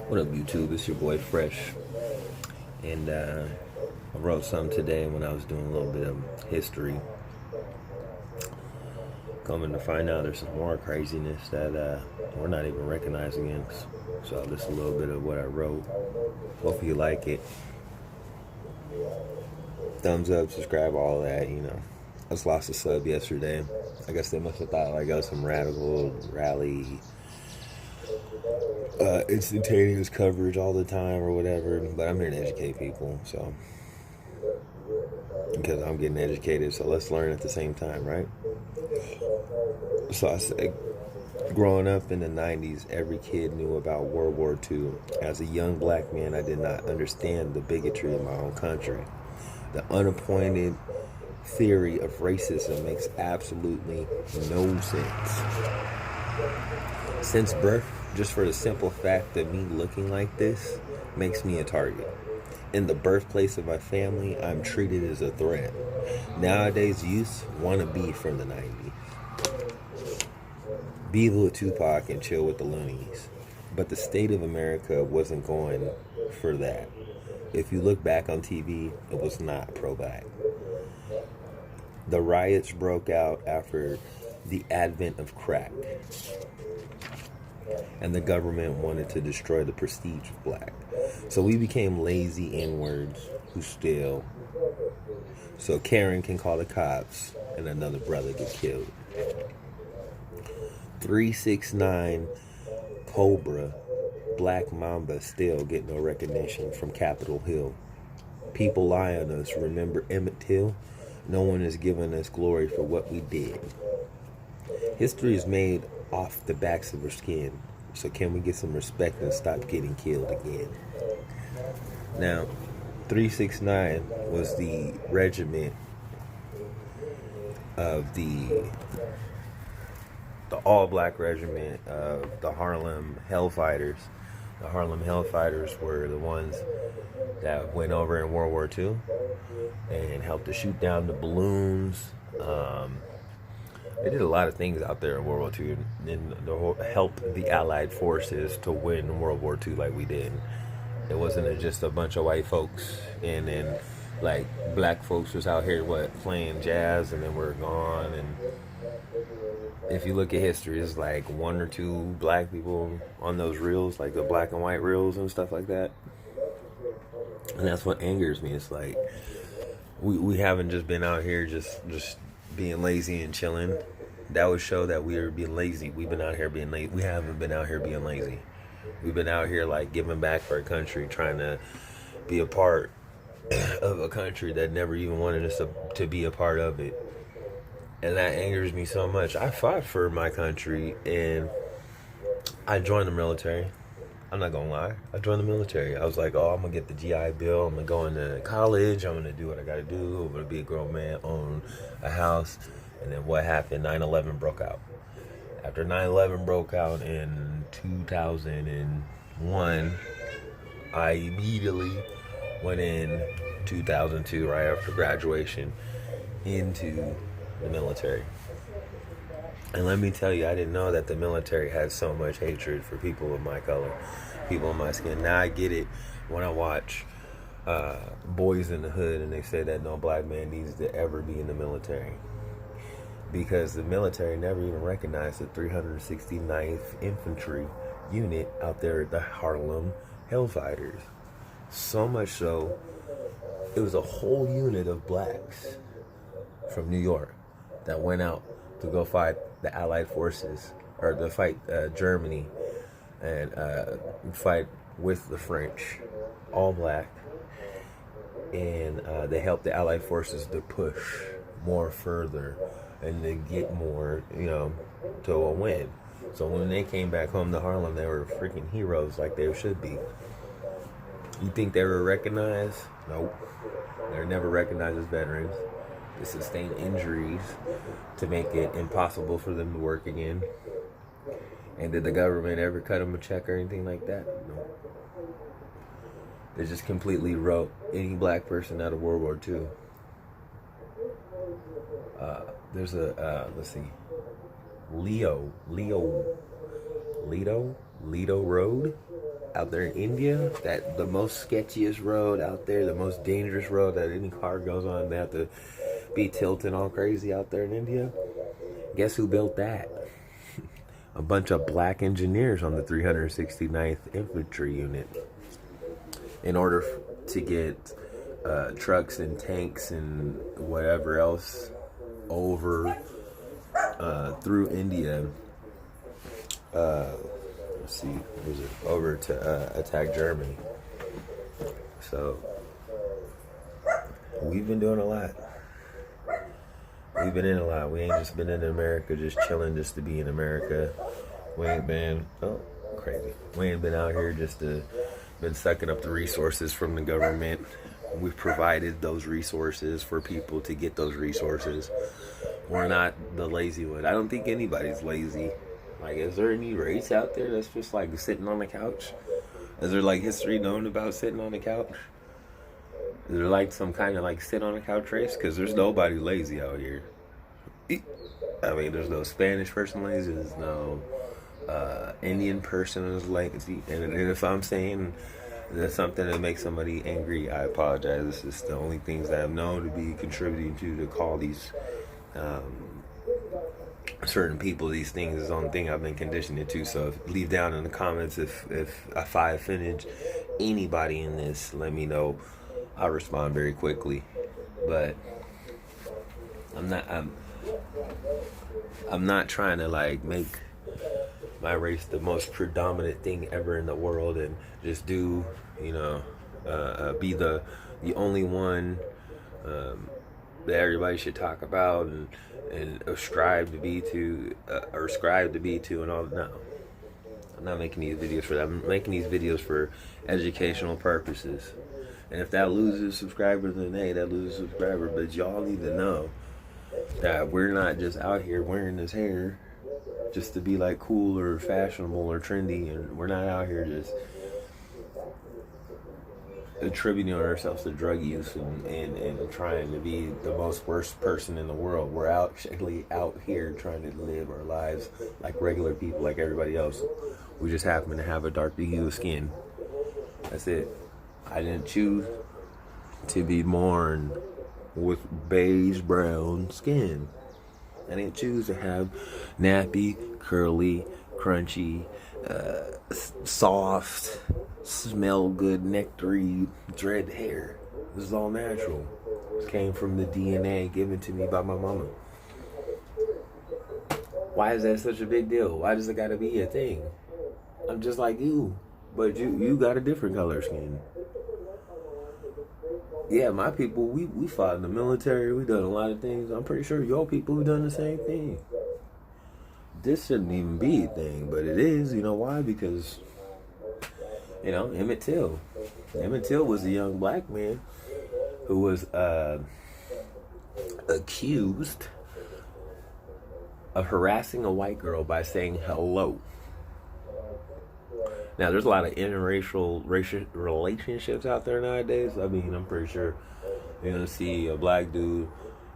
What up, YouTube? It's your boy Fresh, and I wrote something today when I was doing a little bit of history. Coming to find out, there's some more craziness that we're not even recognizing it. So this is a little bit of what I wrote. Hope you like it. Thumbs up, subscribe, all that. I just lost a sub yesterday. I guess they must have thought like I was some radical rally. Instantaneous coverage all the time or whatever, but I'm here to educate people, so because I'm getting educated, so let's learn at the same time, right? So I say, growing up in the 90s, every kid knew about World War II. As a young black man, I did not understand the bigotry in my own country. The unappointed theory of racism makes absolutely no sense. Since birth, just for the simple fact that me looking like this makes me a target. In the birthplace of my family, I'm treated as a threat. Nowadays, youth want to be from the 90s. Be with Tupac and chill with the loonies. But the state of America wasn't going for that. If you look back on TV, it was not pro-black. The riots broke out after the advent of crack, and the government wanted to destroy the prestige of black. So we became lazy N-words who steal. So Karen can call the cops and another brother get killed. 369 Cobra, Black Mamba still get no recognition from Capitol Hill. People lie on us. Remember Emmett Till? No one has given us glory for what we did. History is made off the backs of our skin. So can we get some respect and stop getting killed again? Now, 369 was the regiment of the all-black regiment of the Harlem Hellfighters. The Harlem Hellfighters were the ones that went over in World War II and helped to shoot down the balloons. They did a lot of things out there in World War II and helped the Allied forces to win World War II like we did. It wasn't just a bunch of white folks and then like black folks was out here playing jazz and then we're gone. And if you look at history, it's like one or two black people on those reels, like the black and white reels and stuff like that. And that's what angers me. It's like we haven't just been out here just being lazy and chilling. That would show that we are being lazy. We've been out here being lazy. We haven't been out here being lazy. We've been out here like giving back for our country, trying to be a part of a country that never even wanted us to be a part of it. And that angers me so much. I fought for my country and I joined the military. I'm not gonna lie. I joined the military. I was like, oh, I'm gonna get the GI Bill. I'm gonna go into college. I'm gonna do what I gotta do. I'm gonna be a grown man, own a house. And then what happened? 9/11 broke out. After 9/11 broke out in 2001, I immediately went in 2002, right after graduation, into the military. And let me tell you, I didn't know that the military had so much hatred for people of my color, people of my skin. Now I get it when I watch Boys in the Hood and they say that no black man needs to ever be in the military. Because the military never even recognized the 369th Infantry Unit out there at the Harlem Hellfighters. So much so, it was a whole unit of blacks from New York that went out to go fight the Allied forces, or to fight Germany and fight with the French, all black. And they helped the Allied forces to push more further and to get more, to a win. So when they came back home to Harlem, they were freaking heroes like they should be. You think they were recognized? Nope. They were never recognized as veterans. They sustained injuries to make it impossible for them to work again. And did the government ever cut them a check or anything like that? No. They just completely wrote any black person out of World War II. There's let's see, Lido Road out there in India, that the most sketchiest road out there, the most dangerous road that any car goes on, they have to be tilting all crazy out there in India. Guess who built that? A bunch of black engineers on the 369th Infantry Unit in order to get trucks and tanks and whatever else over through India. Let's see, was it over to attack Germany? So we've been doing a lot. We've been in a lot. We ain't just been in America just chilling just to be in America. We ain't been crazy. We ain't been out here just to been sucking up the resources from the government. We've provided those resources for people to get those resources. We're not the lazy one. I don't think anybody's lazy. Like, is there any race out there that's just like sitting on the couch? Is there like history known about sitting on the couch? Is there like some kind of like sit on the couch race? Because there's nobody lazy out here. I mean, there's no Spanish person lazy. There's no Indian person is lazy. And if I'm saying that's something that makes somebody angry, I apologize. This is the only things that I'm known to be contributing to call these certain people these things is the only thing I've been conditioned to. So leave down in the comments if I offended anybody in this, let me know. I'll respond very quickly. But I'm not trying to like make my race the most predominant thing ever in the world and just do, be the only one that everybody should talk about and ascribe to be to and all. No, I'm not making these videos for that. I'm making these videos for educational purposes. And if that loses subscribers, then hey, that loses subscribers. But y'all need to know that we're not just out here wearing this hair just to be like cool or fashionable or trendy, and we're not out here just attributing ourselves to drug use and trying to be the most worst person in the world. We're actually out here trying to live our lives like regular people, like everybody else. We just happen to have a darker hue of skin. That's it. I didn't choose to be born with beige brown skin. I didn't choose to have nappy, curly, crunchy, soft, smell good, nectary, dread hair. This is all natural. This came from the DNA given to me by my mama. Why is that such a big deal? Why does it gotta be a thing? I'm just like you, but you got a different color skin. Yeah, my people, we fought in the military. We done a lot of things. I'm pretty sure your people have done the same thing. This shouldn't even be a thing, but it is. You know why? Because, Emmett Till. Emmett Till was a young black man who was accused of harassing a white girl by saying hello. Now, there's a lot of interracial relationships out there nowadays. I mean, I'm pretty sure you're going to see a black dude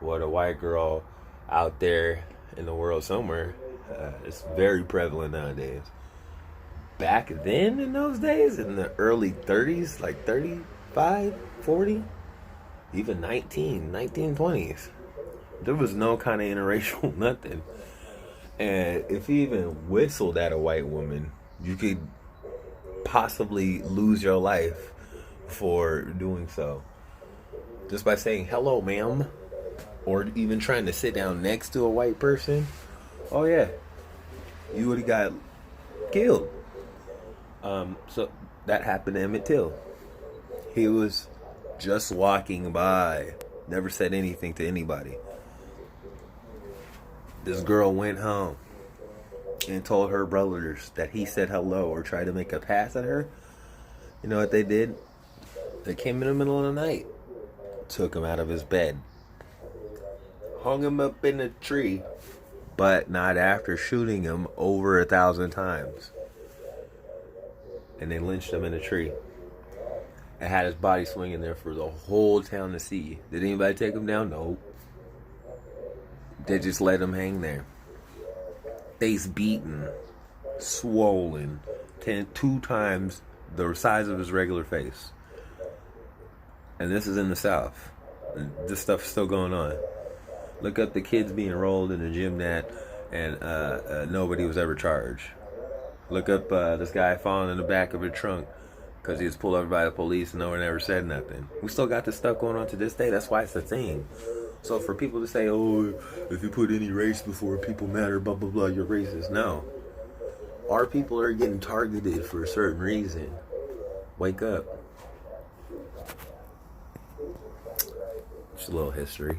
with a white girl out there in the world somewhere. It's very prevalent nowadays. Back then, in those days, in the early 30s, like 35, 40, even 1920s, there was no kind of interracial nothing. And if you even whistled at a white woman, you could possibly lose your life for doing so. Just by saying hello, ma'am, or even trying to sit down next to a white person, oh yeah, you would have got killed. So that happened to Emmett Till. He was just walking by, never said anything to anybody. This girl went home and told her brothers that he said hello or tried to make a pass at her. You know what they did? They came in the middle of the night, took him out of his bed, hung him up in a tree, but not after shooting him over 1,000 times. And they lynched him in a tree and had his body swinging there for the whole town to see. Did anybody take him down? No. They just let him hang there. Face beaten, swollen, 2 times the size of his regular face. And this is in the South. And this stuff's still going on. Look up the kids being enrolled in a gym net, and nobody was ever charged. Look up this guy falling in the back of a trunk because he was pulled over by the police and no one ever said nothing. We still got this stuff going on to this day. That's why it's a thing. So for people to say, oh, if you put any race before people matter, blah, blah, blah, you're racist. No. Our people are getting targeted for a certain reason. Wake up. Just a little history.